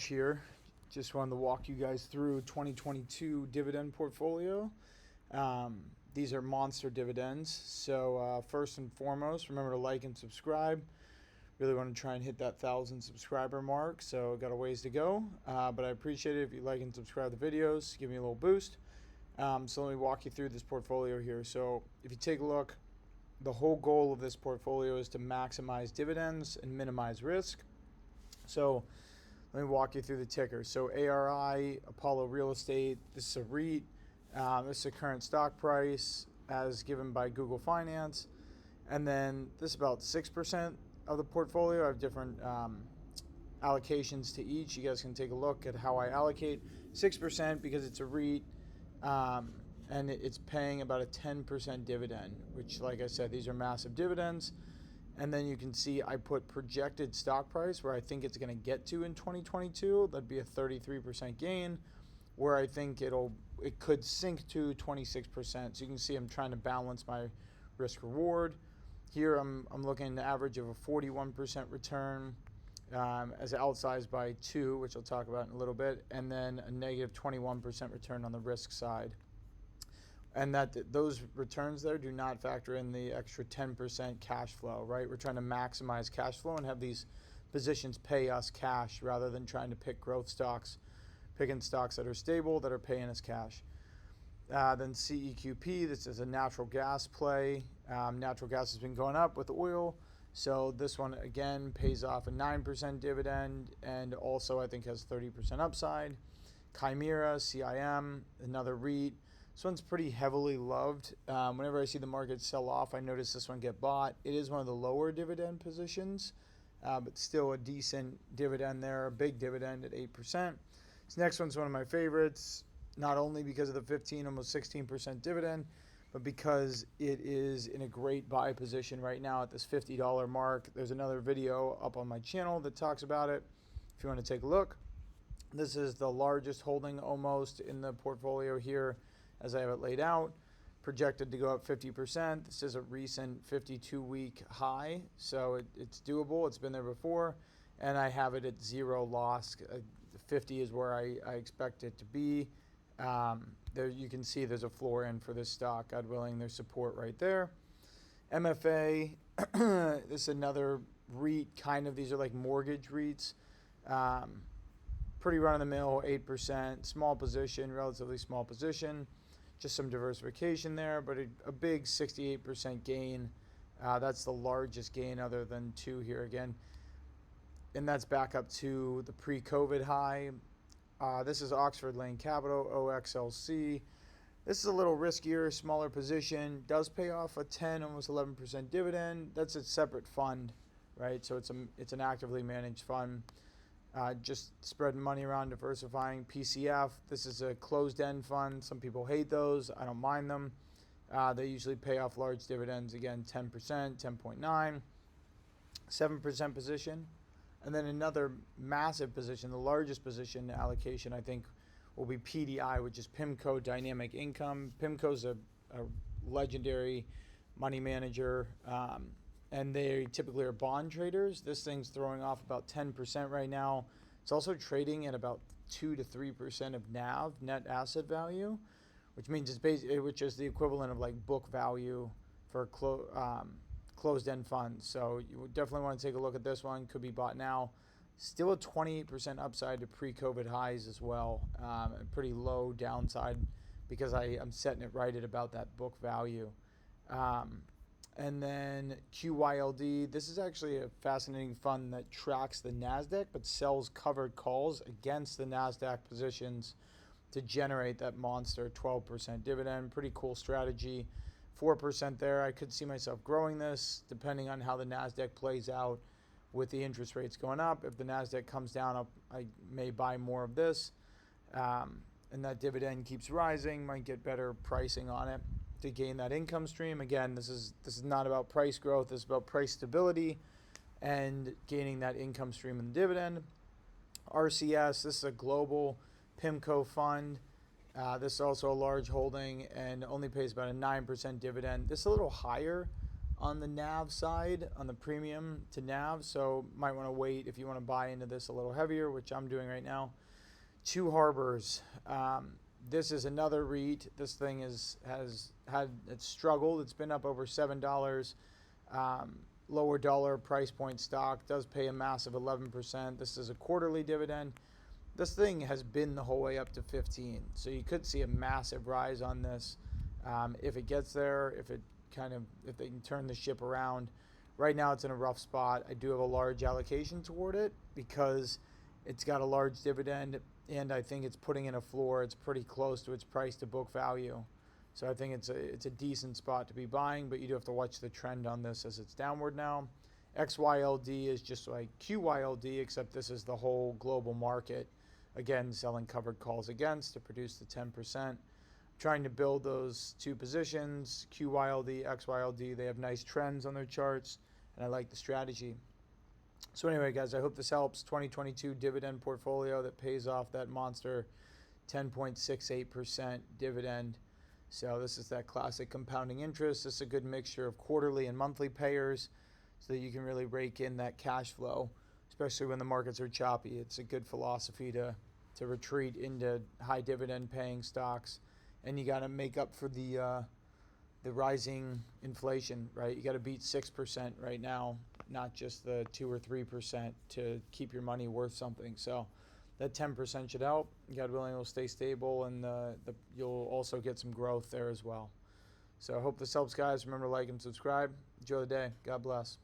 here. Just wanted to walk you guys through 2022 dividend portfolio. These are monster dividends. So first and foremost, remember to like and subscribe. Really want to try and hit that 1,000 subscriber mark. So got a ways to go, but I appreciate it if you like and subscribe the videos. Give me a little boost. So let me walk you through this portfolio here. So if you take a look, the whole goal of this portfolio is to maximize dividends and minimize risk. So let me walk you through the ticker. So ARI, Apollo Real Estate, this is a REIT. This is the current stock price as given by Google Finance. And then this is about 6% of the portfolio. I have different allocations to each. You guys can take a look at how I allocate. 6% because it's a REIT. And it's paying about a 10% dividend, which, like I said, these are massive dividends. And then you can see I put projected stock price where I think it's going to get to in 2022. That'd be a 33% gain, where I think it could sink to 26%. So you can see I'm trying to balance my risk reward. Here I'm looking at an average of a 41% return, as outsized by 2, which I'll talk about in a little bit, and then a negative 21% return on the risk side. And that those returns there do not factor in the extra 10% cash flow, right? We're trying to maximize cash flow and have these positions pay us cash rather than trying to pick growth stocks, picking stocks that are stable, that are paying us cash. Then CEQP, this is a natural gas play. Natural gas has been going up with oil. So this one, again, pays off a 9% dividend and also I think has 30% upside. Chimera, CIM, another REIT. This one's pretty heavily loved. Whenever I see the market sell off, I notice this one get bought. It is one of the lower dividend positions, but still a decent dividend there, a big dividend at 8%. This next one's one of my favorites, not only because of the 15, almost 16% dividend, but because it is in a great buy position right now at this $50 mark. There's another video up on my channel that talks about it if you want to take a look. This is the largest holding almost in the portfolio here, as I have it laid out, projected to go up 50%. This is a recent 52-week high, so it's doable. It's been there before, and I have it at 0 loss. 50 is where I expect it to be. There you can see there's a floor in for this stock. God willing, there's support right there. MFA, this is another REIT, kind of. These are like mortgage REITs. Pretty run-of-the-mill, 8%. Small position, relatively small position. Just some diversification there, but a big 68% gain. That's the largest gain other than 2 here again. And that's back up to the pre-COVID high. This is Oxford Lane Capital, OXLC. This is a little riskier, smaller position. Does pay off a 10, almost 11% dividend. That's a separate fund, right? So it's an actively managed fund. Just spreading money around, diversifying. PCF, this is a closed-end fund. Some people hate those. I don't mind them. They usually pay off large dividends. Again, 10%, 10.9, 7% position. And then another massive position, the largest position allocation, I think, will be PDI, which is PIMCO Dynamic Income. PIMCO is a legendary money manager. And they typically are bond traders. This thing's throwing off about 10% right now. It's also trading at about 2 to 3% of NAV, net asset value, which means which is the equivalent of like book value for closed-end funds. So you would definitely want to take a look at this one. Could be bought now. Still a 28% upside to pre-COVID highs as well. A pretty low downside because I'm setting it right at about that book value. And then QYLD, this is actually a fascinating fund that tracks the NASDAQ but sells covered calls against the NASDAQ positions to generate that monster 12% dividend. Pretty cool strategy. 4% there. I could see myself growing this depending on how the NASDAQ plays out with the interest rates going up. If the NASDAQ comes down, I may buy more of this. And that dividend keeps rising, might get better pricing on it to gain that income stream. Again, this is not about price growth. This is about price stability and gaining that income stream and dividend. RCS, this is a global PIMCO fund. This is also a large holding and only pays about a 9% dividend. This is a little higher on the NAV side, on the premium to NAV, so might want to wait if you want to buy into this a little heavier, which I'm doing right now. Two Harbors. This is another REIT. This thing has it's struggled. It's been up over $7. Lower dollar price point stock, does pay a massive 11%. This is a quarterly dividend. This thing has been the whole way up to 15, so you could see a massive rise on this if it gets there, if they can turn the ship around. Right now it's in a rough spot. I do have a large allocation toward it because it's got a large dividend, and I think it's putting in a floor. It's pretty close to its price to book value. So I think it's a decent spot to be buying, but you do have to watch the trend on this as it's downward now. XYLD is just like QYLD, except this is the whole global market. Again, selling covered calls against to produce the 10%. Trying to build those two positions, QYLD, XYLD. They have nice trends on their charts, and I like the strategy. So anyway, guys, I hope this helps. 2022 dividend portfolio that pays off that monster 10.68% dividend. So this is that classic compounding interest. This is a good mixture of quarterly and monthly payers so that you can really rake in that cash flow, especially when the markets are choppy. It's a good philosophy to retreat into high dividend paying stocks, and you got to make up for the rising inflation, right? You got to beat 6% right now, not just the 2 or 3% to keep your money worth something. So that 10% should help. God willing, it will stay stable, and you'll also get some growth there as well. So I hope this helps, guys. Remember to like and subscribe. Enjoy the day. God bless.